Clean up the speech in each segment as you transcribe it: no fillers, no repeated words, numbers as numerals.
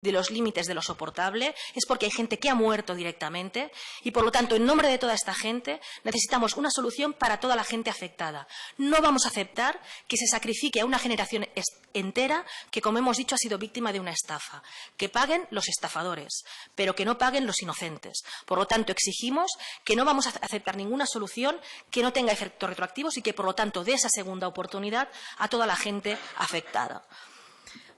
de los límites de lo soportable, es porque hay gente que ha muerto directamente y, por lo tanto, en nombre de toda esta gente, necesitamos una solución para toda la gente afectada. No vamos a aceptar que se sacrifique a una generación entera que, como hemos dicho, ha sido víctima de una estafa. Que paguen los estafadores, pero que no paguen los inocentes. Por lo tanto, exigimos que no vamos a aceptar ninguna solución que no tenga efectos retroactivos y que, por lo tanto, dé esa segunda oportunidad a toda la gente afectada.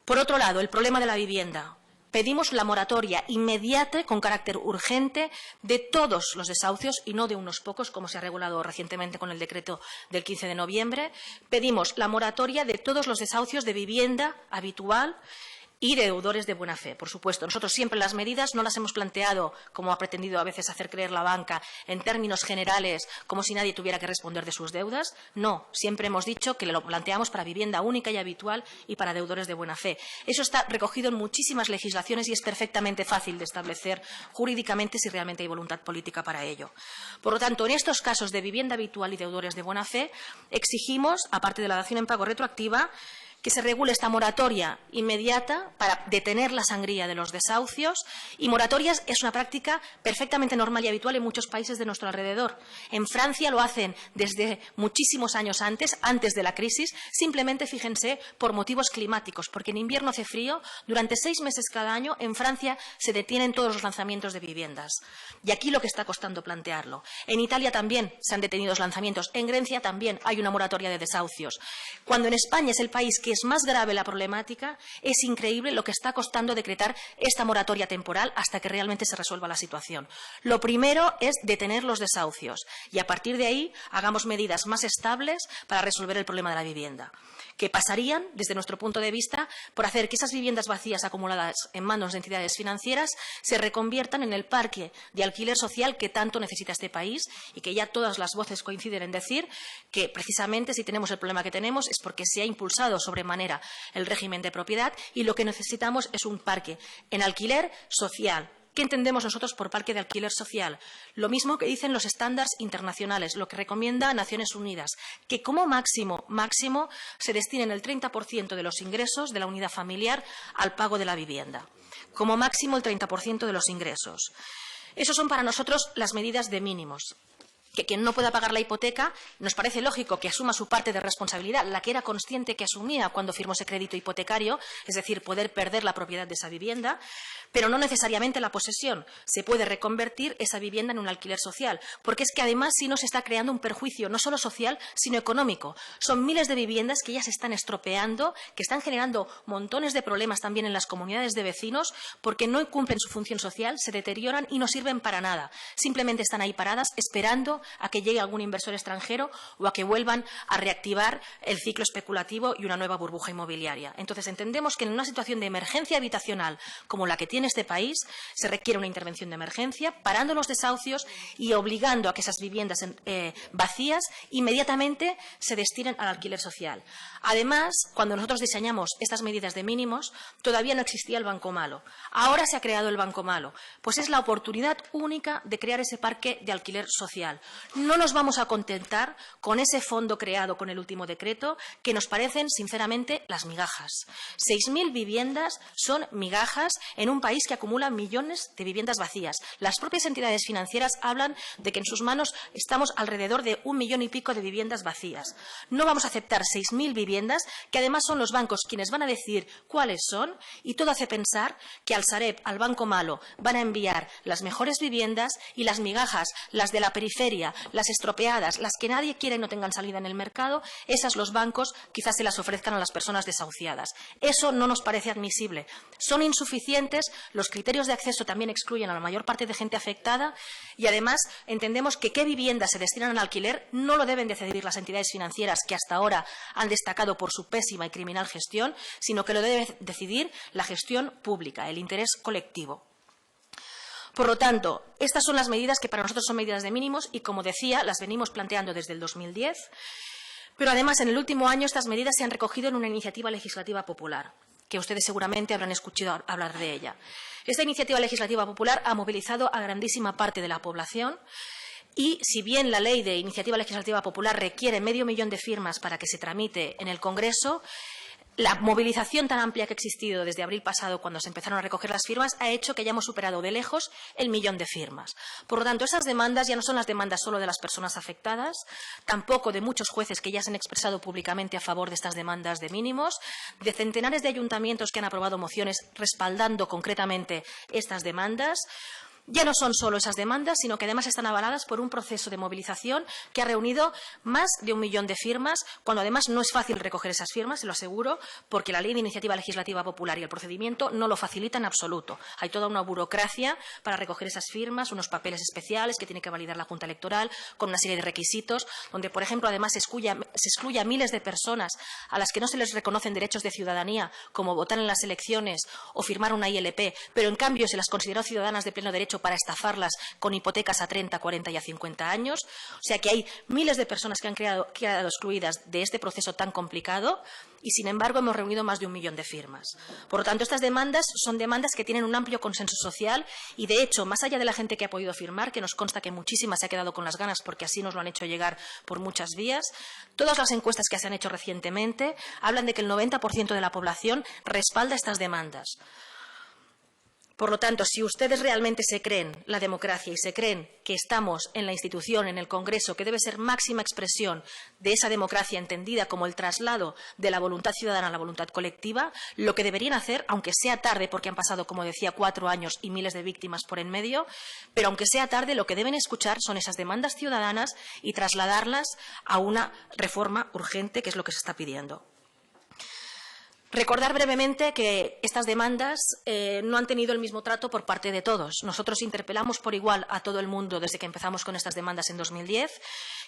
Por otro lado, el problema de la vivienda. Pedimos la moratoria inmediata, con carácter urgente, de todos los desahucios y no de unos pocos, como se ha regulado recientemente con el decreto del 15 de noviembre. Pedimos la moratoria de todos los desahucios de vivienda habitual y de deudores de buena fe, por supuesto. Nosotros siempre las medidas no las hemos planteado, como ha pretendido a veces hacer creer la banca, en términos generales, como si nadie tuviera que responder de sus deudas. No, siempre hemos dicho que lo planteamos para vivienda única y habitual y para deudores de buena fe. Eso está recogido en muchísimas legislaciones y es perfectamente fácil de establecer jurídicamente si realmente hay voluntad política para ello. Por lo tanto, en estos casos de vivienda habitual y deudores de buena fe, exigimos, aparte de la dación en pago retroactiva, que se regule esta moratoria inmediata para detener la sangría de los desahucios. Y moratorias es una práctica perfectamente normal y habitual en muchos países de nuestro alrededor. En Francia lo hacen desde muchísimos años antes de la crisis, simplemente, fíjense, por motivos climáticos, porque en invierno hace frío, durante 6 meses cada año en Francia se detienen todos los lanzamientos de viviendas. Y aquí lo que está costando plantearlo. En Italia también se han detenido los lanzamientos, en Grecia también hay una moratoria de desahucios. Cuando en España es el país que es más grave la problemática, es increíble lo que está costando decretar esta moratoria temporal hasta que realmente se resuelva la situación. Lo primero es detener los desahucios y, a partir de ahí, hagamos medidas más estables para resolver el problema de la vivienda, que pasarían, desde nuestro punto de vista, por hacer que esas viviendas vacías acumuladas en manos de entidades financieras se reconviertan en el parque de alquiler social que tanto necesita este país y que ya todas las voces coinciden en decir que, precisamente, si tenemos el problema que tenemos es porque se ha impulsado sobremanera el régimen de propiedad y lo que necesitamos es un parque en alquiler social. ¿Qué entendemos nosotros por parque de alquiler social? Lo mismo que dicen los estándares internacionales, lo que recomienda Naciones Unidas, que como máximo se destinen el 30% de los ingresos de la unidad familiar al pago de la vivienda. Como máximo el 30% de los ingresos. Esas son para nosotros las medidas de mínimos. Que quien no pueda pagar la hipoteca, nos parece lógico que asuma su parte de responsabilidad, la que era consciente que asumía cuando firmó ese crédito hipotecario, es decir, poder perder la propiedad de esa vivienda, pero no necesariamente la posesión. Se puede reconvertir esa vivienda en un alquiler social, porque es que además si no se está creando un perjuicio no solo social, sino económico. Son miles de viviendas que ya se están estropeando, que están generando montones de problemas también en las comunidades de vecinos, porque no cumplen su función social, se deterioran y no sirven para nada. Simplemente están ahí paradas esperando a que llegue algún inversor extranjero o a que vuelvan a reactivar el ciclo especulativo y una nueva burbuja inmobiliaria. Entonces, entendemos que en una situación de emergencia habitacional como la que tiene este país, se requiere una intervención de emergencia, parando los desahucios y obligando a que esas viviendas vacías inmediatamente se destinen al alquiler social. Además, cuando nosotros diseñamos estas medidas de mínimos, todavía no existía el Banco Malo. Ahora se ha creado el Banco Malo, pues es la oportunidad única de crear ese parque de alquiler social. No nos vamos a contentar con ese fondo creado con el último decreto, que nos parecen, sinceramente, las migajas. 6.000 viviendas son migajas en un país que acumula millones de viviendas vacías. Las propias entidades financieras hablan de que en sus manos estamos alrededor de 1 millón y pico de viviendas vacías. No vamos a aceptar 6.000 viviendas, que además son los bancos quienes van a decidir cuáles son, y todo hace pensar que al Sareb, al Banco Malo, van a enviar las mejores viviendas y las migajas, las de la periferia, las estropeadas, las que nadie quiere y no tengan salida en el mercado, esas los bancos quizás se las ofrezcan a las personas desahuciadas. Eso no nos parece admisible. Son insuficientes, los criterios de acceso también excluyen a la mayor parte de gente afectada y además entendemos que qué viviendas se destinan al alquiler no lo deben decidir las entidades financieras que hasta ahora han destacado por su pésima y criminal gestión, sino que lo debe decidir la gestión pública, el interés colectivo. Por lo tanto, estas son las medidas que para nosotros son medidas de mínimos y, como decía, las venimos planteando desde el 2010, pero además en el último año estas medidas se han recogido en una iniciativa legislativa popular, que ustedes seguramente habrán escuchado hablar de ella. Esta iniciativa legislativa popular ha movilizado a grandísima parte de la población y, si bien la ley de iniciativa legislativa popular requiere 500.000 de firmas para que se tramite en el Congreso, La movilización tan amplia que ha existido desde abril pasado, cuando se empezaron a recoger las firmas, ha hecho que hayamos superado de lejos el 1.000.000 de firmas. Por lo tanto, esas demandas ya no son las demandas solo de las personas afectadas, tampoco de muchos jueces que ya se han expresado públicamente a favor de estas demandas de mínimos, de centenares de ayuntamientos que han aprobado mociones respaldando concretamente estas demandas. Ya no son solo esas demandas, sino que además están avaladas por un proceso de movilización que ha reunido más de 1.000.000 de firmas, cuando además no es fácil recoger esas firmas, se lo aseguro, porque la Ley de Iniciativa Legislativa Popular y el procedimiento no lo facilita en absoluto. Hay toda una burocracia para recoger esas firmas, unos papeles especiales que tiene que validar la Junta Electoral, con una serie de requisitos, donde, por ejemplo, además se excluye a miles de personas a las que no se les reconocen derechos de ciudadanía, como votar en las elecciones o firmar una ILP, pero en cambio se las consideró ciudadanas de pleno derecho para estafarlas con hipotecas a 30, 40 y a 50 años. O sea que hay miles de personas que han quedado excluidas de este proceso tan complicado y, sin embargo, hemos reunido más de 1.000.000 de firmas. Por lo tanto, estas demandas son demandas que tienen un amplio consenso social y, de hecho, más allá de la gente que ha podido firmar, que nos consta que muchísima se ha quedado con las ganas porque así nos lo han hecho llegar por muchas vías, todas las encuestas que se han hecho recientemente hablan de que el 90% de la población respalda estas demandas. Por lo tanto, si ustedes realmente se creen la democracia y se creen que estamos en la institución, en el Congreso, que debe ser máxima expresión de esa democracia entendida como el traslado de la voluntad ciudadana a la voluntad colectiva, lo que deberían hacer, aunque sea tarde, porque han pasado, como decía, 4 años y miles de víctimas por en medio, pero aunque sea tarde, lo que deben escuchar son esas demandas ciudadanas y trasladarlas a una reforma urgente, que es lo que se está pidiendo. Recordar brevemente que estas demandas no han tenido el mismo trato por parte de todos. Nosotros interpelamos por igual a todo el mundo desde que empezamos con estas demandas en 2010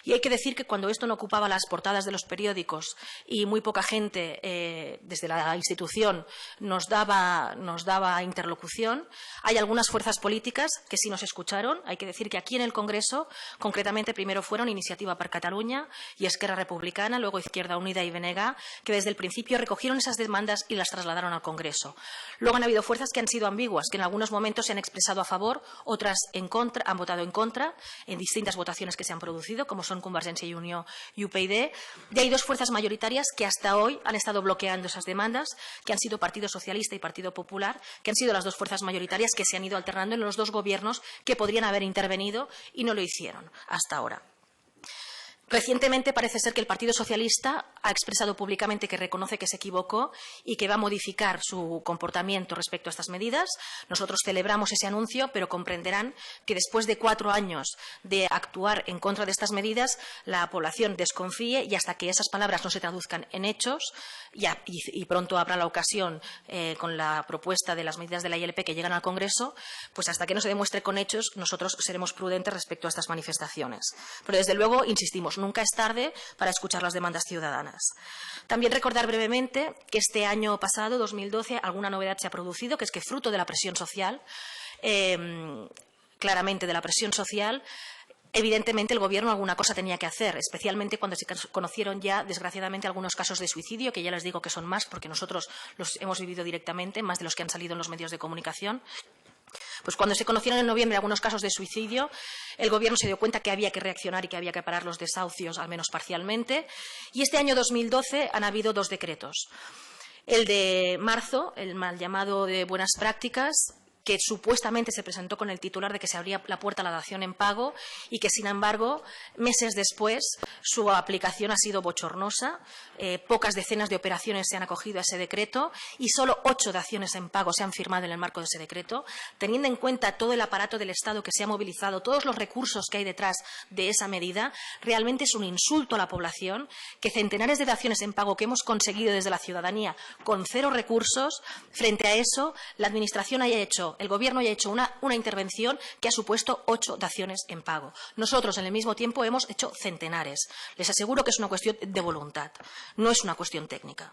y hay que decir que cuando esto no ocupaba las portadas de los periódicos y muy poca gente desde la institución nos daba interlocución, hay algunas fuerzas políticas que sí nos escucharon. Hay que decir que aquí en el Congreso, concretamente, primero fueron Iniciativa per Catalunya y Esquerra Republicana, luego Izquierda Unida y BNG, que desde el principio recogieron esas demandas y las trasladaron al Congreso. Luego han habido fuerzas que han sido ambiguas, que en algunos momentos se han expresado a favor, otras en contra, han votado en contra en distintas votaciones que se han producido, como son Convergencia y Unió y UPyD. Y hay dos fuerzas mayoritarias que hasta hoy han estado bloqueando esas demandas, que han sido Partido Socialista y Partido Popular, que han sido las dos fuerzas mayoritarias que se han ido alternando en los dos gobiernos que podrían haber intervenido y no lo hicieron hasta ahora. Recientemente parece ser que el Partido Socialista ha expresado públicamente que reconoce que se equivocó y que va a modificar su comportamiento respecto a estas medidas. Nosotros celebramos ese anuncio, pero comprenderán que después de 4 años de actuar en contra de estas medidas, la población desconfíe y hasta que esas palabras no se traduzcan en hechos, y pronto habrá la ocasión con la propuesta de las medidas de la ILP que llegan al Congreso, pues hasta que no se demuestre con hechos, nosotros seremos prudentes respecto a estas manifestaciones. Pero desde luego, insistimos, nunca es tarde para escuchar las demandas ciudadanas. También recordar brevemente que este año pasado, 2012, alguna novedad se ha producido, que es que fruto de la presión social, claramente de la presión social, evidentemente el Gobierno alguna cosa tenía que hacer, especialmente cuando se conocieron ya, desgraciadamente, algunos casos de suicidio, que ya les digo que son más, porque nosotros los hemos vivido directamente, más de los que han salido en los medios de comunicación. Pues cuando se conocieron en noviembre algunos casos de suicidio, el Gobierno se dio cuenta que había que reaccionar y que había que parar los desahucios, al menos parcialmente. Y este año 2012 han habido 2 decretos. El de marzo, el mal llamado de buenas prácticas, que supuestamente se presentó con el titular de que se abría la puerta a la dación en pago y que, sin embargo, meses después su aplicación ha sido bochornosa. Pocas decenas de operaciones se han acogido a ese decreto y solo 8 daciones en pago se han firmado en el marco de ese decreto. Teniendo en cuenta todo el aparato del Estado que se ha movilizado, todos los recursos que hay detrás de esa medida, realmente es un insulto a la población que centenares de daciones en pago que hemos conseguido desde la ciudadanía con 0 recursos, frente a eso la Administración haya hecho, el Gobierno haya hecho una intervención que ha supuesto 8 daciones en pago. Nosotros, en el mismo tiempo, hemos hecho centenares. Les aseguro que es una cuestión de voluntad, no es una cuestión técnica.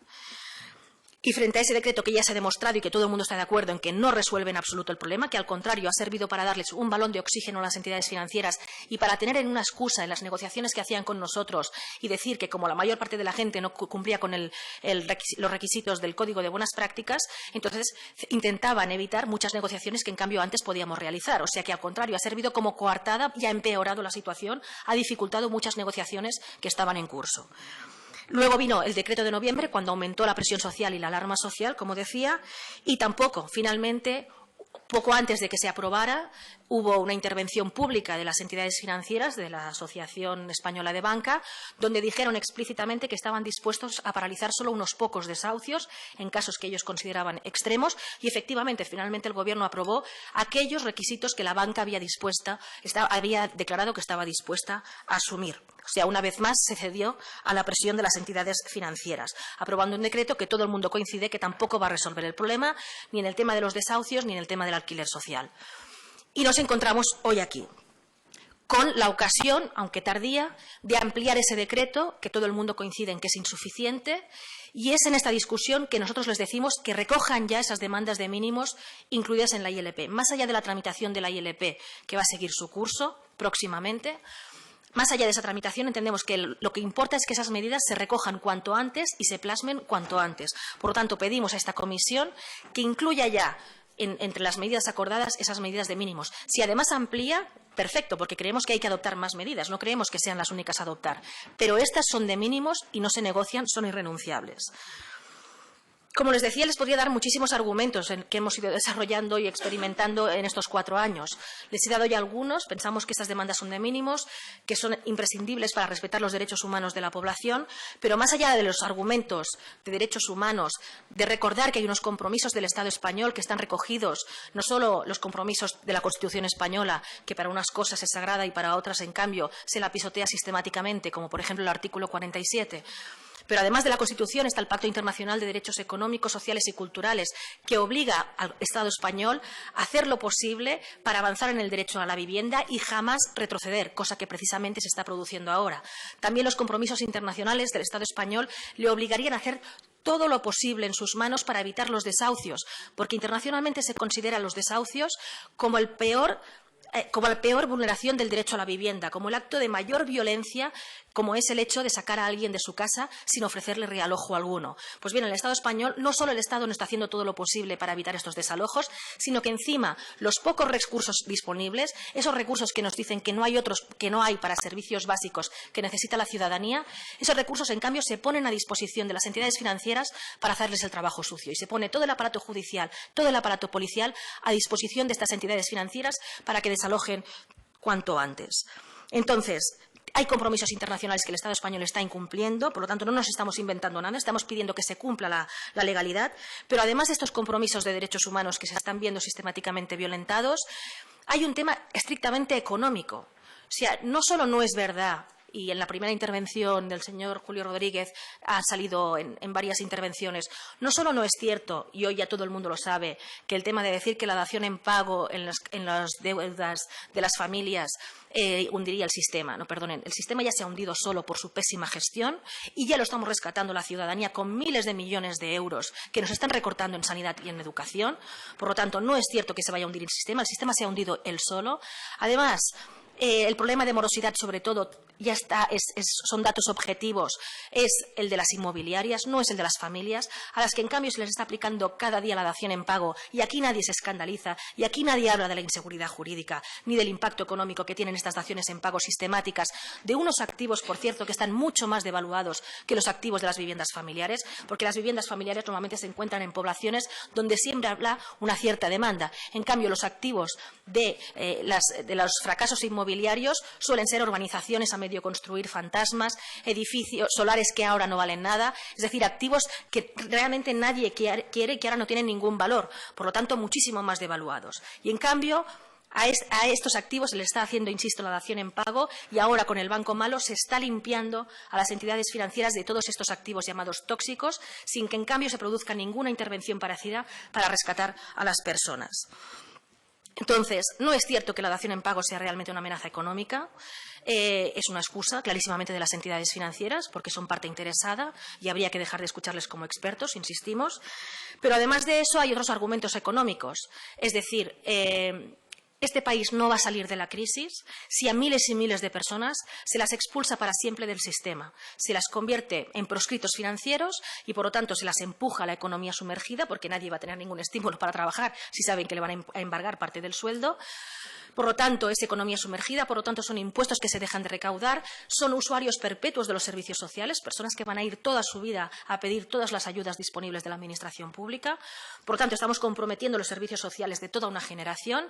Y frente a ese decreto que ya se ha demostrado y que todo el mundo está de acuerdo en que no resuelve en absoluto el problema, que al contrario ha servido para darles un balón de oxígeno a las entidades financieras y para tener en una excusa en las negociaciones que hacían con nosotros y decir que como la mayor parte de la gente no cumplía con los requisitos del Código de Buenas Prácticas, entonces intentaban evitar muchas negociaciones que en cambio antes podíamos realizar. O sea que al contrario ha servido como coartada y ha empeorado la situación, ha dificultado muchas negociaciones que estaban en curso. Luego vino el decreto de noviembre, cuando aumentó la presión social y la alarma social, como decía, y tampoco, finalmente, poco antes de que se aprobara, hubo una intervención pública de las entidades financieras, de la Asociación Española de Banca, donde dijeron explícitamente que estaban dispuestos a paralizar solo unos pocos desahucios en casos que ellos consideraban extremos y, efectivamente, finalmente el Gobierno aprobó aquellos requisitos que la banca había declarado que estaba dispuesta a asumir. O sea, una vez más se cedió a la presión de las entidades financieras, aprobando un decreto que todo el mundo coincide que tampoco va a resolver el problema, ni en el tema de los desahucios ni en el tema del alquiler social. Y nos encontramos hoy aquí, con la ocasión, aunque tardía, de ampliar ese decreto, que todo el mundo coincide en que es insuficiente, y es en esta discusión que nosotros les decimos que recojan ya esas demandas de mínimos incluidas en la ILP. Más allá de la tramitación de la ILP, que va a seguir su curso próximamente, más allá de esa tramitación, entendemos que lo que importa es que esas medidas se recojan cuanto antes y se plasmen cuanto antes. Por lo tanto, pedimos a esta comisión que incluya ya entre las medidas acordadas esas medidas de mínimos. Si además amplía, perfecto, porque creemos que hay que adoptar más medidas, no creemos que sean las únicas a adoptar. Pero estas son de mínimos y no se negocian, son irrenunciables. Como les decía, les podría dar muchísimos argumentos que hemos ido desarrollando y experimentando en estos 4 años. Les he dado ya algunos. Pensamos que estas demandas son de mínimos, que son imprescindibles para respetar los derechos humanos de la población, pero más allá de los argumentos de derechos humanos, de recordar que hay unos compromisos del Estado español que están recogidos, no solo los compromisos de la Constitución española, que para unas cosas es sagrada y para otras, en cambio, se la pisotea sistemáticamente, como por ejemplo el artículo 47, pero además de la Constitución está el Pacto Internacional de Derechos Económicos, Sociales y Culturales, que obliga al Estado español a hacer lo posible para avanzar en el derecho a la vivienda y jamás retroceder, cosa que precisamente se está produciendo ahora. También los compromisos internacionales del Estado español le obligarían a hacer todo lo posible en sus manos para evitar los desahucios, porque internacionalmente se consideran los desahucios como la peor vulneración del derecho a la vivienda, como el acto de mayor violencia, como es el hecho de sacar a alguien de su casa sin ofrecerle realojo alguno. Pues bien, el Estado español, no solo el Estado no está haciendo todo lo posible para evitar estos desalojos, sino que encima los pocos recursos disponibles, esos recursos que nos dicen que no hay para servicios básicos que necesita la ciudadanía, esos recursos, en cambio, se ponen a disposición de las entidades financieras para hacerles el trabajo sucio. Y se pone todo el aparato judicial, todo el aparato policial a disposición de estas entidades financieras para que desalojen cuanto antes. Entonces, hay compromisos internacionales que el Estado español está incumpliendo, por lo tanto no nos estamos inventando nada, estamos pidiendo que se cumpla la legalidad, pero además de estos compromisos de derechos humanos que se están viendo sistemáticamente violentados, hay un tema estrictamente económico. O sea, no solo no es verdad, y en la primera intervención del señor Julio Rodríguez ha salido en varias intervenciones, no solo no es cierto, y hoy ya todo el mundo lo sabe, que el tema de decir que la dación en pago en las deudas de las familias hundiría el sistema. No, perdonen, el sistema ya se ha hundido solo por su pésima gestión y ya lo estamos rescatando la ciudadanía con miles de millones de euros que nos están recortando en sanidad y en educación. Por lo tanto, no es cierto que se vaya a hundir el sistema se ha hundido él solo. Además, el problema de morosidad, sobre todo, ya está, son datos objetivos, es el de las inmobiliarias, no es el de las familias, a las que en cambio se les está aplicando cada día la dación en pago y aquí nadie se escandaliza y aquí nadie habla de la inseguridad jurídica ni del impacto económico que tienen estas daciones en pago sistemáticas de unos activos, por cierto, que están mucho más devaluados que los activos de las viviendas familiares, porque las viviendas familiares normalmente se encuentran en poblaciones donde siempre habla una cierta demanda. En cambio, los activos de los fracasos inmobiliarios suelen ser urbanizaciones a medio construir, fantasmas, edificios solares que ahora no valen nada, es decir, activos que realmente nadie quiere y que ahora no tienen ningún valor, por lo tanto, muchísimo más devaluados. Y, en cambio, a estos activos se les está haciendo, insisto, la dación en pago y ahora con el Banco Malo se está limpiando a las entidades financieras de todos estos activos llamados tóxicos sin que, en cambio, se produzca ninguna intervención parecida para rescatar a las personas. Entonces, no es cierto que la dación en pago sea realmente una amenaza económica, es una excusa clarísimamente de las entidades financieras porque son parte interesada y habría que dejar de escucharles como expertos, insistimos. Pero además de eso hay otros argumentos económicos, es decir, este país no va a salir de la crisis si a miles y miles de personas se las expulsa para siempre del sistema, se las convierte en proscritos financieros y, por lo tanto, se las empuja a la economía sumergida porque nadie va a tener ningún estímulo para trabajar si saben que le van a embargar parte del sueldo. Por lo tanto, es economía sumergida, por lo tanto, son impuestos que se dejan de recaudar, son usuarios perpetuos de los servicios sociales, personas que van a ir toda su vida a pedir todas las ayudas disponibles de la Administración pública. Por lo tanto, estamos comprometiendo los servicios sociales de toda una generación.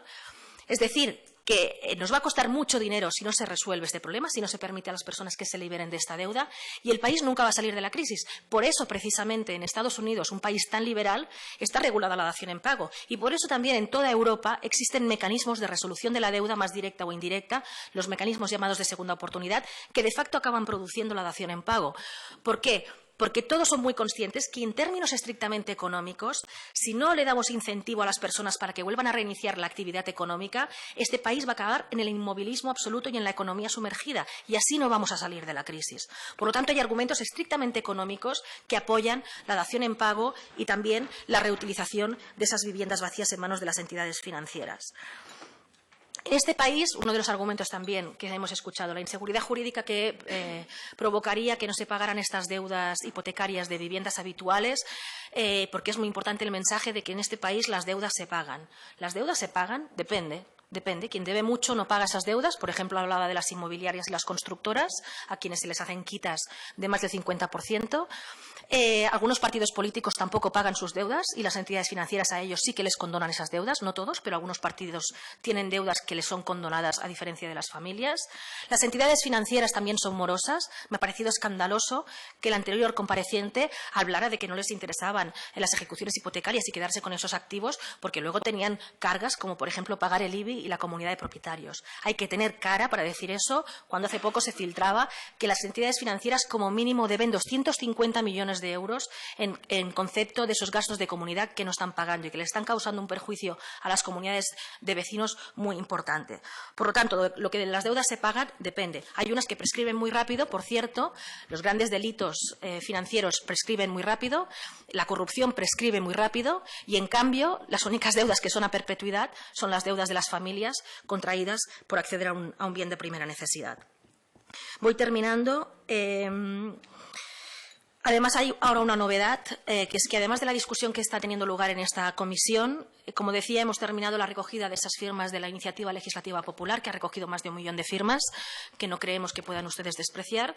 Es decir, que nos va a costar mucho dinero si no se resuelve este problema, si no se permite a las personas que se liberen de esta deuda, y el país nunca va a salir de la crisis. Por eso, precisamente, en Estados Unidos, un país tan liberal, está regulada la dación en pago. Y por eso también en toda Europa existen mecanismos de resolución de la deuda más directa o indirecta, los mecanismos llamados de segunda oportunidad, que de facto acaban produciendo la dación en pago. ¿Por qué? Porque todos son muy conscientes que, en términos estrictamente económicos, si no le damos incentivo a las personas para que vuelvan a reiniciar la actividad económica, este país va a acabar en el inmovilismo absoluto y en la economía sumergida, y así no vamos a salir de la crisis. Por lo tanto, hay argumentos estrictamente económicos que apoyan la dación en pago y también la reutilización de esas viviendas vacías en manos de las entidades financieras. En este país, uno de los argumentos también que hemos escuchado, la inseguridad jurídica que provocaría que no se pagaran estas deudas hipotecarias de viviendas habituales, porque es muy importante el mensaje de que en este país las deudas se pagan. ¿Las deudas se pagan? Depende. Depende. Quien debe mucho no paga esas deudas. Por ejemplo, hablaba de las inmobiliarias y las constructoras, a quienes se les hacen quitas de más del 50%. Algunos partidos políticos tampoco pagan sus deudas y las entidades financieras a ellos sí que les condonan esas deudas, no todos, pero algunos partidos tienen deudas que les son condonadas a diferencia de las familias. Las entidades financieras también son morosas. Me ha parecido escandaloso que el anterior compareciente hablara de que no les interesaban en las ejecuciones hipotecarias y quedarse con esos activos porque luego tenían cargas como, por ejemplo, pagar el IBI y la comunidad de propietarios. Hay que tener cara para decir eso cuando hace poco se filtraba que las entidades financieras como mínimo deben 250 millones de euros en concepto de esos gastos de comunidad que no están pagando y que le están causando un perjuicio a las comunidades de vecinos muy importante. Por lo tanto, lo que de las deudas se pagan depende. Hay unas que prescriben muy rápido, por cierto, los grandes delitos financieros prescriben muy rápido, la corrupción prescribe muy rápido y, en cambio, las únicas deudas que son a perpetuidad son las deudas de las familias contraídas por acceder a un bien de primera necesidad. Voy terminando. Además, hay ahora una novedad, que es que además de la discusión que está teniendo lugar en esta comisión, como decía, hemos terminado la recogida de esas firmas de la Iniciativa Legislativa Popular, que ha recogido más de 1 millón de firmas, que no creemos que puedan ustedes despreciar.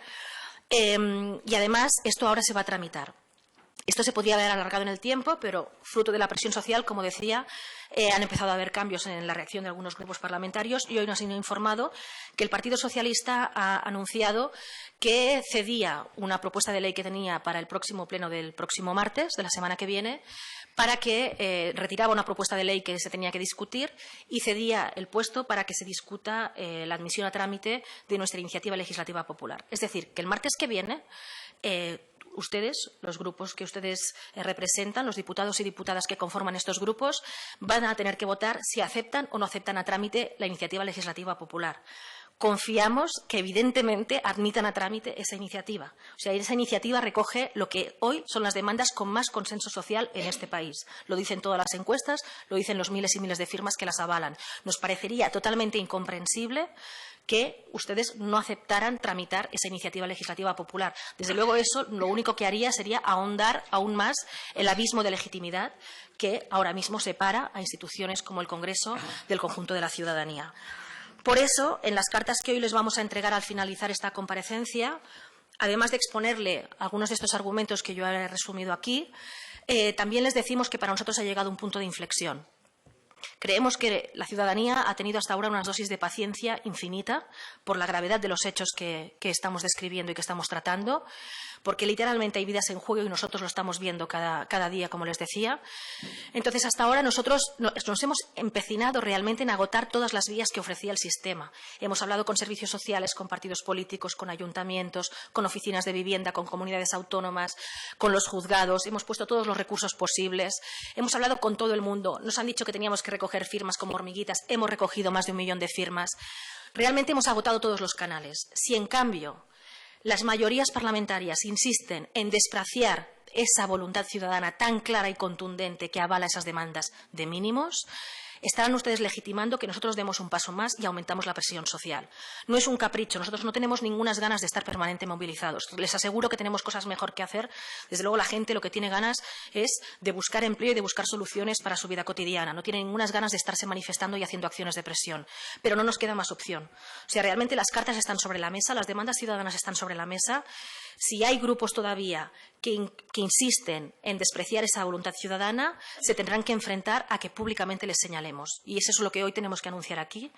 Y además, esto ahora se va a tramitar. Esto se podría haber alargado en el tiempo, pero fruto de la presión social, como decía, han empezado a haber cambios en la reacción de algunos grupos parlamentarios y hoy nos han informado que el Partido Socialista ha anunciado que cedía una propuesta de ley que tenía para el próximo pleno del próximo martes, de la semana que viene, para que retiraba una propuesta de ley que se tenía que discutir y cedía el puesto para que se discuta la admisión a trámite de nuestra iniciativa legislativa popular. Es decir, que el martes que viene ustedes, los grupos que ustedes representan, los diputados y diputadas que conforman estos grupos, van a tener que votar si aceptan o no aceptan a trámite la iniciativa legislativa popular. Confiamos que, evidentemente, admitan a trámite esa iniciativa. O sea, esa iniciativa recoge lo que hoy son las demandas con más consenso social en este país. Lo dicen todas las encuestas, lo dicen los miles y miles de firmas que las avalan. Nos parecería totalmente incomprensible que ustedes no aceptaran tramitar esa iniciativa legislativa popular. Desde luego, eso lo único que haría sería ahondar aún más el abismo de legitimidad que ahora mismo separa a instituciones como el Congreso del conjunto de la ciudadanía. Por eso, en las cartas que hoy les vamos a entregar al finalizar esta comparecencia, además de exponerle algunos de estos argumentos que yo he resumido aquí, también les decimos que para nosotros ha llegado un punto de inflexión. Creemos que la ciudadanía ha tenido hasta ahora unas dosis de paciencia infinita por la gravedad de los hechos que estamos describiendo y que estamos tratando, porque literalmente hay vidas en juego y nosotros lo estamos viendo cada día, como les decía. Entonces, hasta ahora nosotros nos hemos empecinado realmente en agotar todas las vías que ofrecía el sistema. Hemos hablado con servicios sociales, con partidos políticos, con ayuntamientos, con oficinas de vivienda, con comunidades autónomas, con los juzgados. Hemos puesto todos los recursos posibles. Hemos hablado con todo el mundo. Nos han dicho que teníamos que recoger firmas como hormiguitas. Hemos recogido más de 1 millón de firmas. Realmente hemos agotado todos los canales. Si, en cambio, las mayorías parlamentarias insisten en despreciar esa voluntad ciudadana tan clara y contundente que avala esas demandas de mínimos, estarán ustedes legitimando que nosotros demos un paso más y aumentamos la presión social. No es un capricho, nosotros no tenemos ninguna ganas de estar permanentemente movilizados. Les aseguro que tenemos cosas mejor que hacer. Desde luego la gente lo que tiene ganas es de buscar empleo y de buscar soluciones para su vida cotidiana. No tiene ninguna ganas de estarse manifestando y haciendo acciones de presión. Pero no nos queda más opción. O sea, realmente las cartas están sobre la mesa, las demandas ciudadanas están sobre la mesa. Si hay grupos todavía que insisten en despreciar esa voluntad ciudadana, se tendrán que enfrentar a que públicamente les señalemos. Y eso es lo que hoy tenemos que anunciar aquí,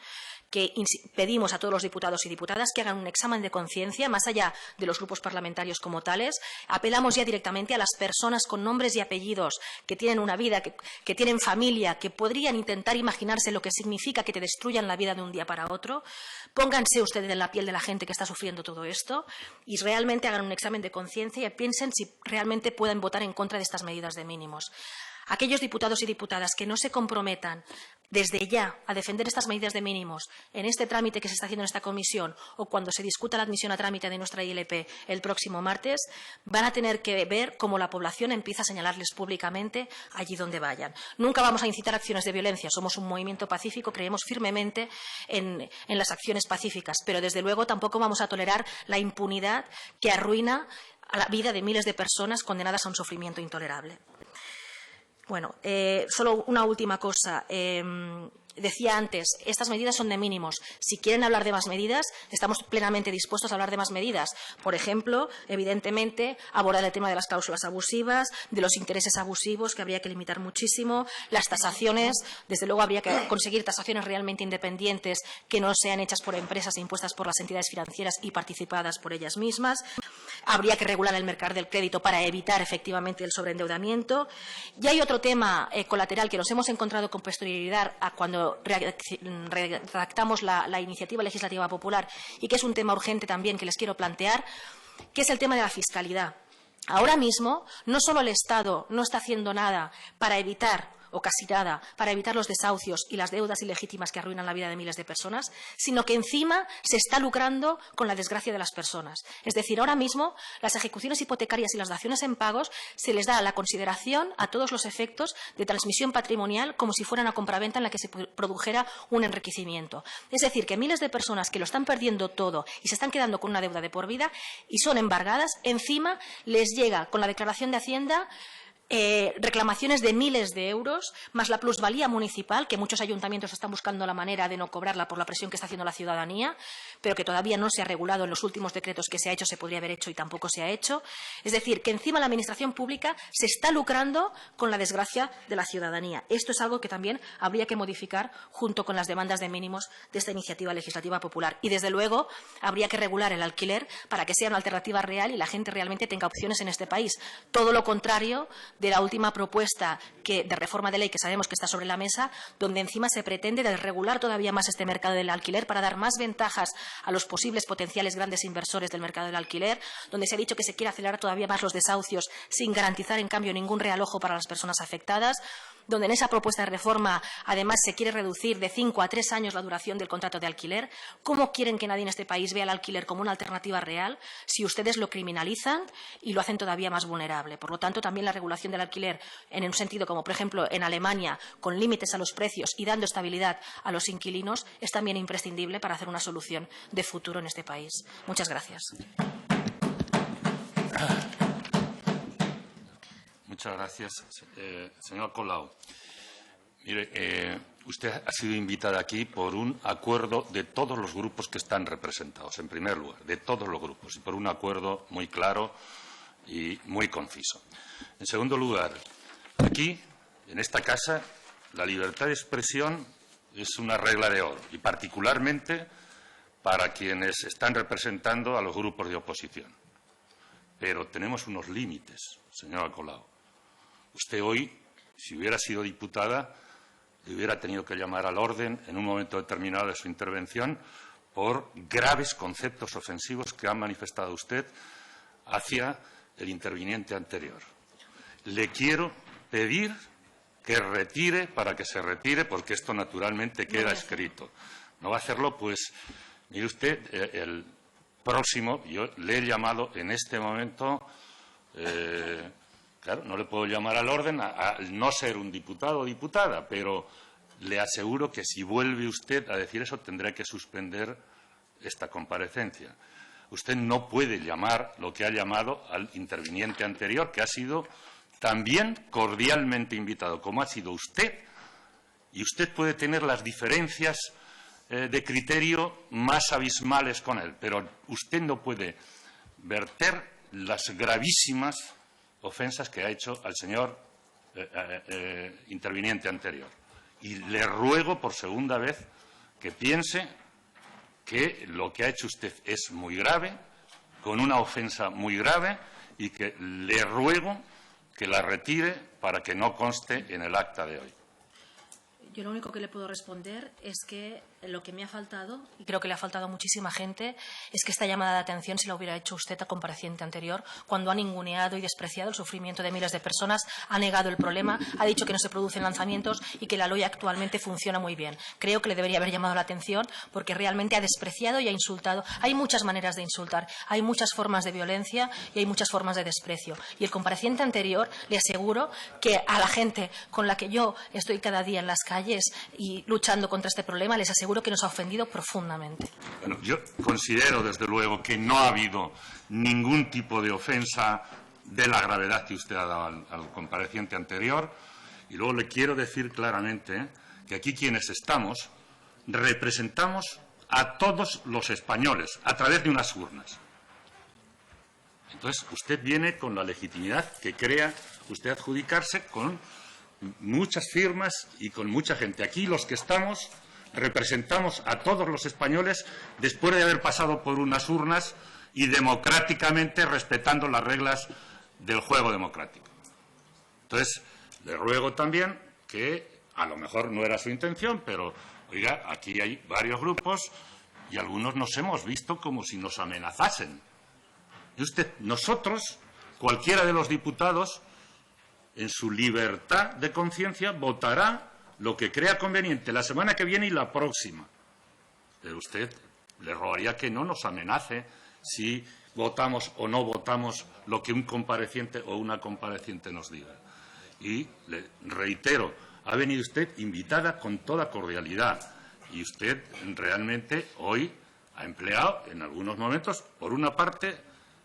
que pedimos a todos los diputados y diputadas que hagan un examen de conciencia, más allá de los grupos parlamentarios como tales. Apelamos ya directamente a las personas con nombres y apellidos que tienen una vida, que tienen familia, que podrían intentar imaginarse lo que significa que te destruyan la vida de un día para otro. Pónganse ustedes en la piel de la gente que está sufriendo todo esto y realmente hagan un examen de conciencia y piensen si realmente pueden votar en contra de estas medidas de mínimos. Aquellos diputados y diputadas que no se comprometan desde ya a defender estas medidas de mínimos en este trámite que se está haciendo en esta comisión o cuando se discuta la admisión a trámite de nuestra ILP el próximo martes, van a tener que ver cómo la población empieza a señalarles públicamente allí donde vayan. Nunca vamos a incitar acciones de violencia. Somos un movimiento pacífico, creemos firmemente en las acciones pacíficas, pero desde luego tampoco vamos a tolerar la impunidad que arruina a la vida de miles de personas condenadas a un sufrimiento intolerable. Bueno, solo una última cosa. Decía antes, estas medidas son de mínimos. Si quieren hablar de más medidas, estamos plenamente dispuestos a hablar de más medidas. Por ejemplo, evidentemente, abordar el tema de las cláusulas abusivas, de los intereses abusivos, que habría que limitar muchísimo, las tasaciones. Desde luego, habría que conseguir tasaciones realmente independientes que no sean hechas por empresas e impuestas por las entidades financieras y participadas por ellas mismas. Habría que regular el mercado del crédito para evitar efectivamente el sobreendeudamiento. Y hay otro tema colateral que nos hemos encontrado con posterioridad a cuando redactamos la iniciativa legislativa popular y que es un tema urgente también que les quiero plantear, que es el tema de la fiscalidad. Ahora mismo, no solo el Estado no está haciendo nada para evitar o casi nada, para evitar los desahucios y las deudas ilegítimas que arruinan la vida de miles de personas, sino que encima se está lucrando con la desgracia de las personas. Es decir, ahora mismo las ejecuciones hipotecarias y las daciones en pagos se les da la consideración a todos los efectos de transmisión patrimonial como si fuera una compraventa en la que se produjera un enriquecimiento. Es decir, que miles de personas que lo están perdiendo todo y se están quedando con una deuda de por vida y son embargadas, encima les llega con la declaración de Hacienda reclamaciones de miles de euros, más la plusvalía municipal, que muchos ayuntamientos están buscando la manera de no cobrarla por la presión que está haciendo la ciudadanía, pero que todavía no se ha regulado en los últimos decretos que se ha hecho, se podría haber hecho y tampoco se ha hecho. Es decir, que encima la Administración pública se está lucrando con la desgracia de la ciudadanía. Esto es algo que también habría que modificar junto con las demandas de mínimos de esta iniciativa legislativa popular. Y, desde luego, habría que regular el alquiler para que sea una alternativa real y la gente realmente tenga opciones en este país. Todo lo contrario de la última propuesta de reforma de ley que sabemos que está sobre la mesa, donde encima se pretende desregular todavía más este mercado del alquiler para dar más ventajas a los posibles potenciales grandes inversores del mercado del alquiler, donde se ha dicho que se quiere acelerar todavía más los desahucios sin garantizar, en cambio, ningún realojo para las personas afectadas, donde en esa propuesta de reforma, además, se quiere reducir de 5 a 3 años la duración del contrato de alquiler. ¿Cómo quieren que nadie en este país vea el alquiler como una alternativa real si ustedes lo criminalizan y lo hacen todavía más vulnerable? Por lo tanto, también la regulación del alquiler en un sentido como, por ejemplo, en Alemania, con límites a los precios y dando estabilidad a los inquilinos, es también imprescindible para hacer una solución de futuro en este país. Muchas gracias. Muchas gracias. Señor Colau, mire, usted ha sido invitada aquí por un acuerdo de todos los grupos que están representados, en primer lugar, de todos los grupos, y por un acuerdo muy claro y muy conciso. En segundo lugar, aquí, en esta casa, la libertad de expresión es una regla de oro, y particularmente para quienes están representando a los grupos de oposición. Pero tenemos unos límites, señora Colau. Usted hoy, si hubiera sido diputada, le hubiera tenido que llamar al orden en un momento determinado de su intervención por graves conceptos ofensivos que ha manifestado usted hacia el interviniente anterior. Le quiero pedir que retire, para que se retire, porque esto naturalmente queda escrito. No va a hacerlo, pues, mire usted, el próximo, yo le he llamado en este momento, claro, no le puedo llamar al orden al no ser un diputado o diputada, pero le aseguro que si vuelve usted a decir eso tendré que suspender esta comparecencia. Usted no puede llamar lo que ha llamado al interviniente anterior, que ha sido también cordialmente invitado, como ha sido usted, y usted puede tener las diferencias de criterio más abismales con él, pero usted no puede verter las gravísimas ofensas que ha hecho al señor interviniente anterior. Y le ruego por segunda vez que piense que lo que ha hecho usted es muy grave, con una ofensa muy grave, y que le ruego que la retire para que no conste en el acta de hoy. Yo lo único que le puedo responder es que lo que me ha faltado, y creo que le ha faltado a muchísima gente, es que esta llamada de atención se la hubiera hecho usted a compareciente anterior, cuando ha ninguneado y despreciado el sufrimiento de miles de personas, ha negado el problema, ha dicho que no se producen lanzamientos y que la LOI actualmente funciona muy bien. Creo que le debería haber llamado la atención porque realmente ha despreciado y ha insultado. Hay muchas maneras de insultar, hay muchas formas de violencia y hay muchas formas de desprecio. Y el compareciente anterior, le aseguro que a la gente con la que yo estoy cada día en las calles y luchando contra este problema, les aseguro que nos ha ofendido profundamente. Bueno, yo considero, desde luego, que no ha habido ningún tipo de ofensa de la gravedad que usted ha dado al compareciente anterior. Y luego le quiero decir claramente que aquí quienes estamos representamos a todos los españoles a través de unas urnas. Entonces, usted viene con la legitimidad que crea usted adjudicarse con muchas firmas y con mucha gente. Aquí los que estamos representamos a todos los españoles después de haber pasado por unas urnas y democráticamente respetando las reglas del juego democrático. Entonces, le ruego también que, a lo mejor no era su intención, pero, oiga, aquí hay varios grupos y algunos nos hemos visto como si nos amenazasen. Y usted, nosotros, cualquiera de los diputados, en su libertad de conciencia, votará lo que crea conveniente la semana que viene y la próxima. Pero usted le rogaría que no nos amenace si votamos o no votamos lo que un compareciente o una compareciente nos diga. Y le reitero, ha venido usted invitada con toda cordialidad y usted realmente hoy ha empleado en algunos momentos, por una parte,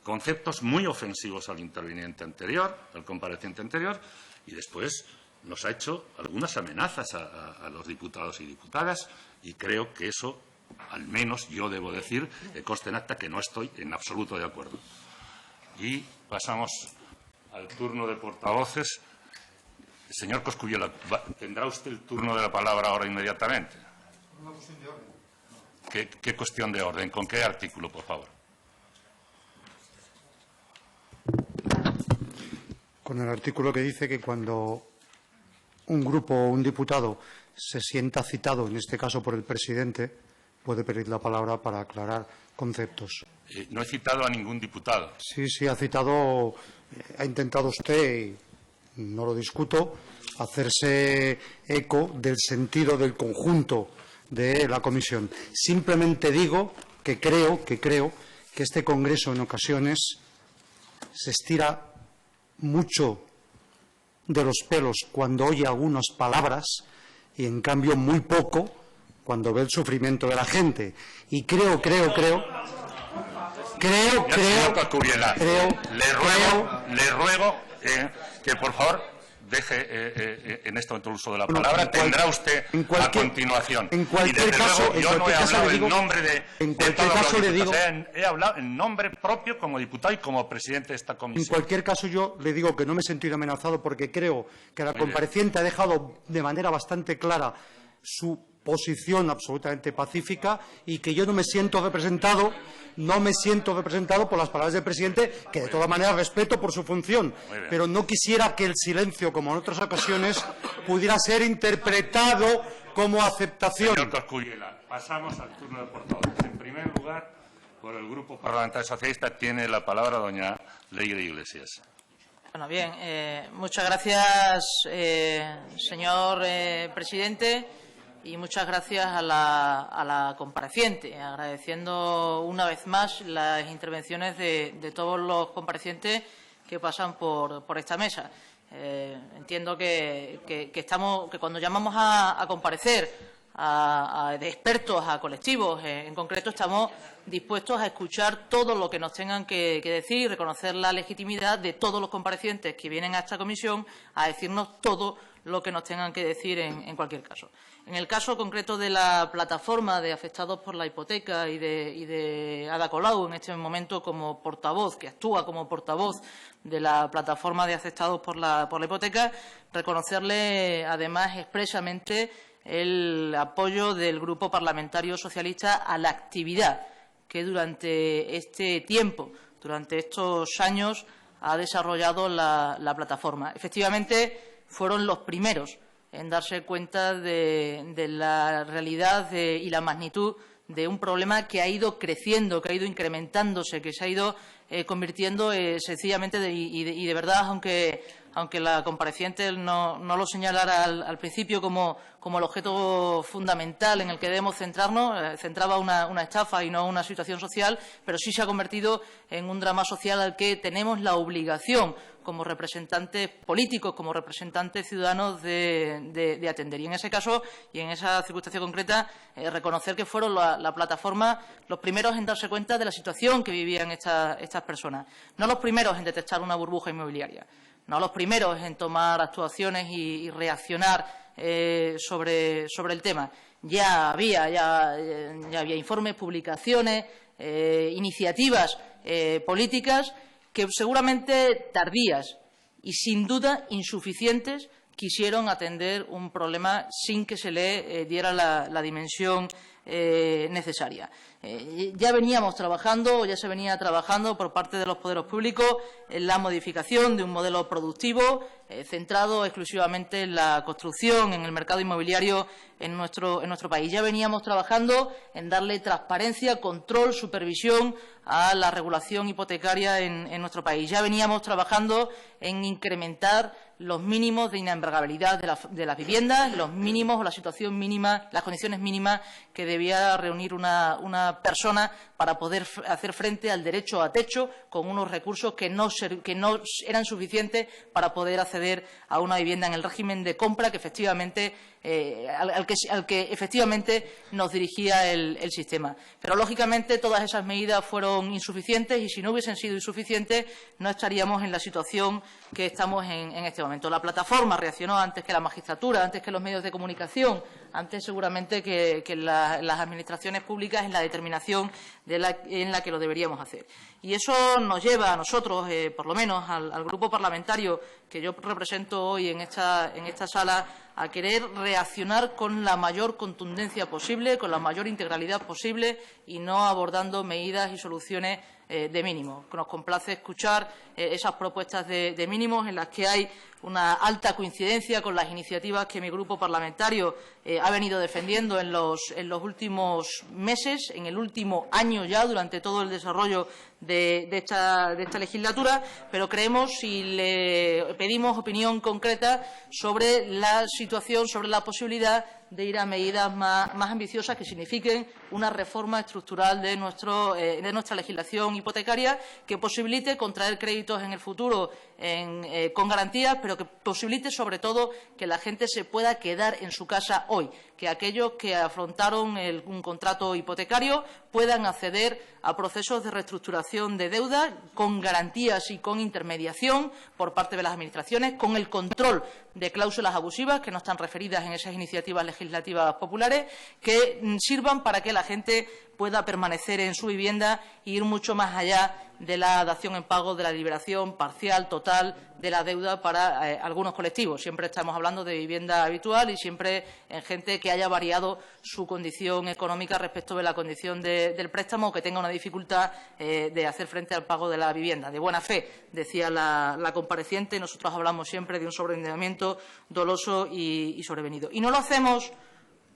conceptos muy ofensivos al interviniente anterior, al compareciente anterior, y después nos ha hecho algunas amenazas a los diputados y diputadas, y creo que eso, al menos yo debo decir, conste en acta que no estoy en absoluto de acuerdo. Y pasamos al turno de portavoces. Señor Coscubiela, ¿tendrá usted el turno de la palabra ahora inmediatamente? Una cuestión de orden. ¿Qué cuestión de orden? ¿Con qué artículo, por favor? Con el artículo que dice que cuando un grupo o un diputado se sienta citado, en este caso por el presidente, puede pedir la palabra para aclarar conceptos. No he citado a ningún diputado. Sí, ha citado, ha intentado usted, y no lo discuto, hacerse eco del sentido del conjunto de la comisión. Simplemente digo que creo que este Congreso en ocasiones se estira mucho de los pelos cuando oye algunas palabras y, en cambio, muy poco cuando ve el sufrimiento de la gente. Y creo, le ruego que, por favor, deje en este momento el uso de la palabra. Tendrá usted a continuación. En cualquier caso, yo no he hablado en nombre de todos los diputados. He hablado en nombre propio como diputado y como presidente de esta comisión. En cualquier caso, yo le digo que no me he sentido amenazado porque creo que la compareciente ha dejado de manera bastante clara su posición absolutamente pacífica y que yo no me siento representado por las palabras del presidente, que de todas maneras respeto por su función, pero no quisiera que el silencio, como en otras ocasiones, pudiera ser interpretado como aceptación. Señor Coscubiela, pasamos al turno de portavoces. En primer lugar, por el Grupo Parlamentario Socialista, tiene la palabra doña Leire Iglesias. Bueno, bien, muchas gracias, señor presidente, y muchas gracias a la compareciente, agradeciendo una vez más las intervenciones de todos los comparecientes que pasan por esta mesa. Entiendo que cuando llamamos a comparecer de expertos, a colectivos, en concreto, estamos dispuestos a escuchar todo lo que nos tengan que decir y reconocer la legitimidad de todos los comparecientes que vienen a esta comisión a decirnos todo lo que nos tengan que decir en cualquier caso. En el caso concreto de la plataforma de afectados por la hipoteca y de Ada Colau, en este momento como portavoz, que actúa como portavoz de la plataforma de afectados por la hipoteca, reconocerle además expresamente el apoyo del Grupo Parlamentario Socialista a la actividad que durante este tiempo, durante estos años, ha desarrollado la plataforma. Efectivamente, fueron los primeros en darse cuenta de la realidad y la magnitud de un problema que ha ido creciendo, que ha ido incrementándose, que se ha ido convirtiendo sencillamente y de verdad, aunque la compareciente no lo señalara al principio como el objeto fundamental en el que debemos centrarnos, centraba una estafa y no una situación social, pero sí se ha convertido en un drama social al que tenemos la obligación, como representantes políticos, como representantes ciudadanos, de atender. Y en ese caso, y en esa circunstancia concreta, reconocer que fueron la plataforma los primeros en darse cuenta de la situación que vivían estas personas. No los primeros en detectar una burbuja inmobiliaria, no los primeros en tomar actuaciones y reaccionar sobre el tema. Ya había informes, publicaciones, iniciativas políticas que seguramente tardías y sin duda insuficientes quisieron atender un problema sin que se le diera la dimensión necesaria. Ya veníamos trabajando, ya se venía trabajando por parte de los poderes públicos en la modificación de un modelo productivo centrado exclusivamente en la construcción, en el mercado inmobiliario en nuestro país. Ya veníamos trabajando en darle transparencia, control, supervisión a la regulación hipotecaria en nuestro país. Ya veníamos trabajando en incrementar los mínimos de inembargabilidad de las viviendas, los mínimos o la situación mínima, las condiciones mínimas que debía reunir una persona para poder hacer frente al derecho a techo con unos recursos que no eran suficientes para poder acceder a una vivienda en el régimen de compra que efectivamente al que efectivamente nos dirigía el sistema. Pero, lógicamente, todas esas medidas fueron insuficientes y, si no hubiesen sido insuficientes, no estaríamos en la situación que estamos en este momento. La plataforma reaccionó antes que la magistratura, antes que los medios de comunicación, antes seguramente que las administraciones públicas en la determinación en la que lo deberíamos hacer. Y eso nos lleva a nosotros, por lo menos al grupo parlamentario que yo represento hoy en esta sala, a querer reaccionar con la mayor contundencia posible, con la mayor integralidad posible y no abordando medidas y soluciones de mínimo. Nos complace escuchar esas propuestas de mínimos en las que hay una alta coincidencia con las iniciativas que mi grupo parlamentario ha venido defendiendo en los últimos meses, en el último año ya, durante todo el desarrollo de esta legislatura, pero creemos y le pedimos opinión concreta sobre la situación, sobre la posibilidad de ir a medidas más ambiciosas que signifiquen una reforma estructural de nuestra legislación hipotecaria que posibilite contraer créditos en el futuro con garantías, pero que posibilite sobre todo que la gente se pueda quedar en su casa hoy, que aquellos que afrontaron un contrato hipotecario puedan acceder a procesos de reestructuración de deuda con garantías y con intermediación por parte de las administraciones, con el control de cláusulas abusivas que no están referidas en esas iniciativas legislativas populares, que sirvan para que la gente pueda permanecer en su vivienda e ir mucho más allá de la dación en pago, de la liberación parcial, total de la deuda para algunos colectivos. Siempre estamos hablando de vivienda habitual y siempre en gente que haya variado su condición económica respecto de la condición del préstamo o que tenga una dificultad de hacer frente al pago de la vivienda. De buena fe, decía la compareciente, nosotros hablamos siempre de un sobreendeudamiento doloso y sobrevenido. Y no lo hacemos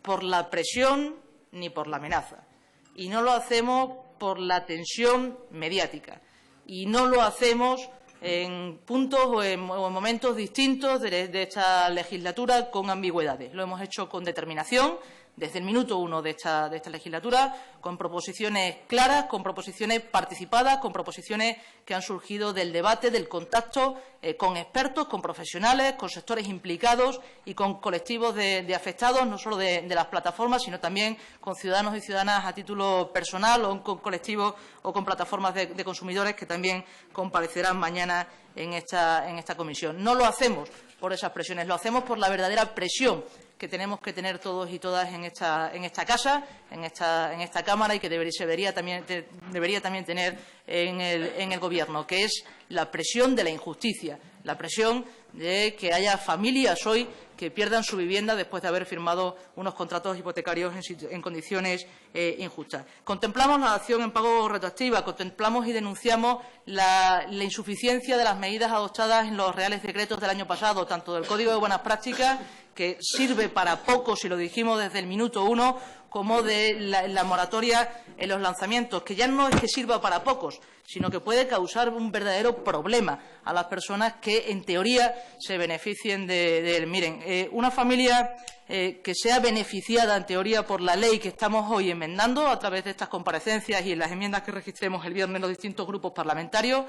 por la presión ni por la amenaza. Y no lo hacemos por la tensión mediática. Y no lo hacemos en puntos o en momentos distintos de esta legislatura con ambigüedades. Lo hemos hecho con determinación desde el minuto 1 de esta legislatura, con proposiciones claras, con proposiciones participadas, con proposiciones que han surgido del debate, del contacto con expertos, con profesionales, con sectores implicados y con colectivos de afectados, no solo de las plataformas, sino también con ciudadanos y ciudadanas a título personal o con colectivos o con plataformas de consumidores que también comparecerán mañana en esta comisión. No lo hacemos por esas presiones, lo hacemos por la verdadera presión que tenemos que tener todos y todas en esta casa, en esta Cámara, y que debería también tener en el Gobierno, que es la presión de la injusticia, la presión de que haya familias hoy que pierdan su vivienda después de haber firmado unos contratos hipotecarios en condiciones injustas. Contemplamos la acción en pago retroactiva, contemplamos y denunciamos la insuficiencia de las medidas adoptadas en los reales decretos del año pasado, tanto del Código de Buenas Prácticas, que sirve para poco, si lo dijimos desde el minuto 1, como de la moratoria en los lanzamientos, que ya no es que sirva para pocos, sino que puede causar un verdadero problema a las personas que, en teoría, se beneficien de él. Miren, una familia que sea beneficiada, en teoría, por la ley que estamos hoy enmendando a través de estas comparecencias y en las enmiendas que registremos el viernes en los distintos grupos parlamentarios,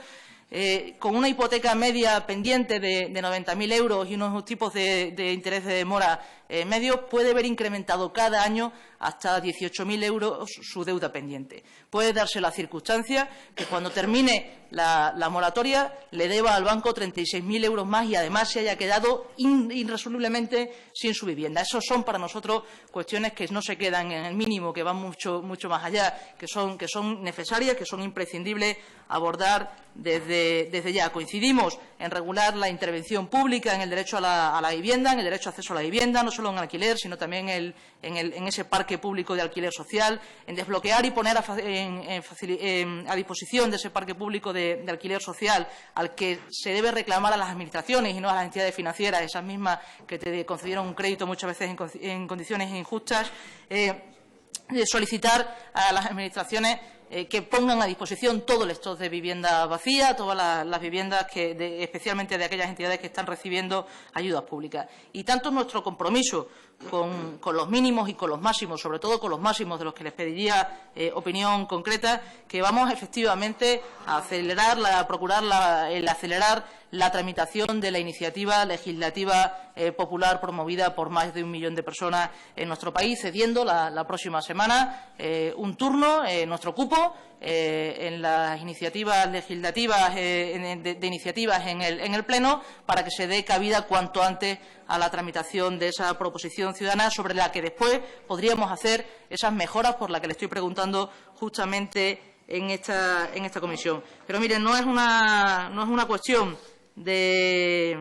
con una hipoteca media pendiente de 90.000 euros y unos tipos de interés de demora medios, puede ver incrementado cada año hasta 18.000 euros su deuda pendiente. Puede darse la circunstancia que cuando termine la moratoria le deba al banco 36.000 euros más y además se haya quedado irresolublemente sin su vivienda. Esas son para nosotros cuestiones que no se quedan en el mínimo, que van mucho más allá, que son necesarias, que son imprescindibles abordar desde ya. Coincidimos en regular la intervención pública en el derecho a la vivienda, en el derecho a acceso a la vivienda, no solo en alquiler, sino también en ese parque público de alquiler social, en desbloquear y poner a disposición de ese parque público de alquiler social al que se debe reclamar a las administraciones y no a las entidades financieras, esas mismas que te concedieron un crédito muchas veces en condiciones injustas, solicitar a las administraciones que pongan a disposición todo el stock de vivienda vacía, todas las viviendas, especialmente de aquellas entidades que están recibiendo ayudas públicas. Y tanto nuestro compromiso con los mínimos y con los máximos, sobre todo con los máximos, de los que les pediría opinión concreta, que vamos efectivamente a procurar acelerar la tramitación de la iniciativa legislativa popular promovida por más de 1 millón de personas en nuestro país, cediendo la próxima semana un turno, nuestro cupo, en las iniciativas legislativas de iniciativas en el Pleno, para que se dé cabida cuanto antes a la tramitación de esa proposición ciudadana, sobre la que después podríamos hacer esas mejoras por las que le estoy preguntando justamente en esta comisión. Pero miren, no es una cuestión de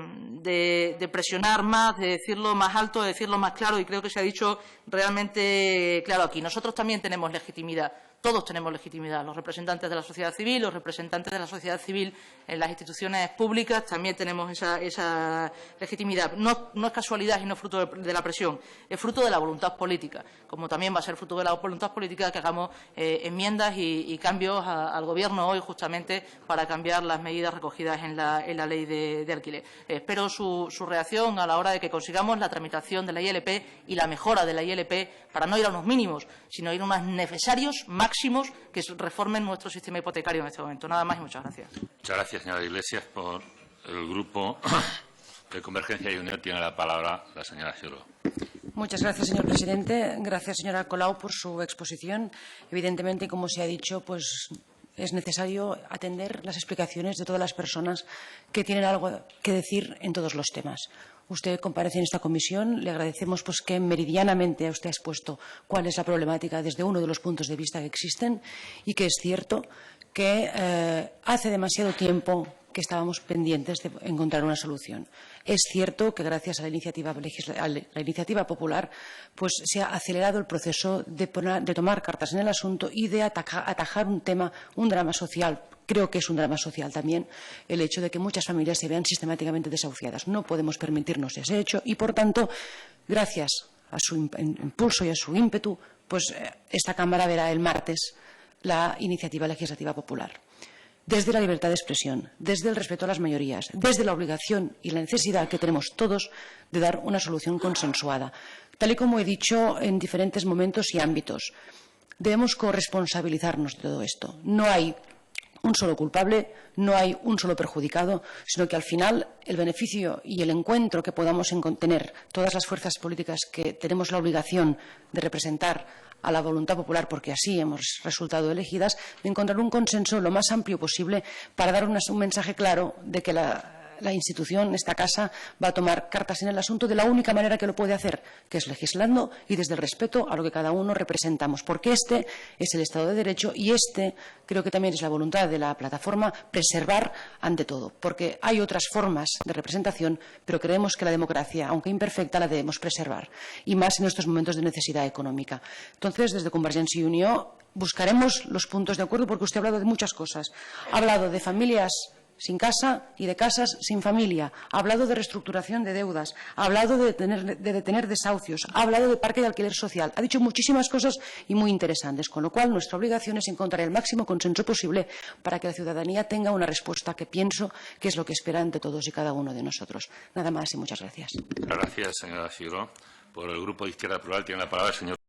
presionar más, de decirlo más alto, de decirlo más claro, y creo que se ha dicho realmente claro aquí. Nosotros también tenemos legitimidad. Todos tenemos legitimidad, los representantes de la sociedad civil, los representantes de la sociedad civil en las instituciones públicas también tenemos esa legitimidad. No es casualidad y no es fruto de la presión, es fruto de la voluntad política, como también va a ser fruto de la voluntad política que hagamos enmiendas y cambios al Gobierno hoy, justamente para cambiar las medidas recogidas en la ley de alquiler. Espero su reacción a la hora de que consigamos la tramitación de la ILP y la mejora de la ILP para no ir a unos mínimos, sino ir a unos necesarios máximos que reformen nuestro sistema hipotecario en este momento. Nada más y muchas gracias. Muchas gracias, señora Iglesias. Por el Grupo de Convergencia y Unión tiene la palabra la señora Xiurgo. Muchas gracias, señor presidente. Gracias, señora Colau, por su exposición. Evidentemente, como se ha dicho, pues es necesario atender las explicaciones de todas las personas que tienen algo que decir en todos los temas. Usted comparece en esta comisión. Le agradecemos pues, que meridianamente usted ha expuesto cuál es la problemática desde uno de los puntos de vista que existen y que es cierto que hace demasiado tiempo que estábamos pendientes de encontrar una solución. Es cierto que gracias a la iniciativa popular pues, se ha acelerado el proceso de tomar cartas en el asunto y de atajar un drama social. Creo que es un drama social también el hecho de que muchas familias se vean sistemáticamente desahuciadas. No podemos permitirnos ese hecho y, por tanto, gracias a su impulso y a su ímpetu, pues esta Cámara verá el martes la iniciativa legislativa popular. desde la libertad de expresión, desde el respeto a las mayorías, desde la obligación y la necesidad que tenemos todos de dar una solución consensuada. Tal y como he dicho en diferentes momentos y ámbitos, debemos corresponsabilizarnos de todo esto. No hay un solo culpable, no hay un solo perjudicado, sino que al final el beneficio y el encuentro que podamos tener todas las fuerzas políticas que tenemos la obligación de representar a la voluntad popular, porque así hemos resultado elegidas, de encontrar un consenso lo más amplio posible para dar un mensaje claro de que la institución, esta casa, va a tomar cartas en el asunto de la única manera que lo puede hacer, que es legislando y desde el respeto a lo que cada uno representamos, porque este es el Estado de Derecho y este creo que también es la voluntad de la plataforma, preservar ante todo, porque hay otras formas de representación, pero creemos que la democracia, aunque imperfecta, la debemos preservar, y más en estos momentos de necesidad económica. Entonces, desde Convergencia y Unió buscaremos los puntos de acuerdo, porque usted ha hablado de muchas cosas. Ha hablado de familias sin casa y de casas sin familia, ha hablado de reestructuración de deudas, ha hablado de detener desahucios, ha hablado de parque de alquiler social, ha dicho muchísimas cosas y muy interesantes, con lo cual nuestra obligación es encontrar el máximo consenso posible para que la ciudadanía tenga una respuesta que pienso que es lo que espera ante todos y cada uno de nosotros. Nada más y muchas gracias. Gracias, señora Figueroa. Por el Grupo de Izquierda Plural tiene la palabra el señor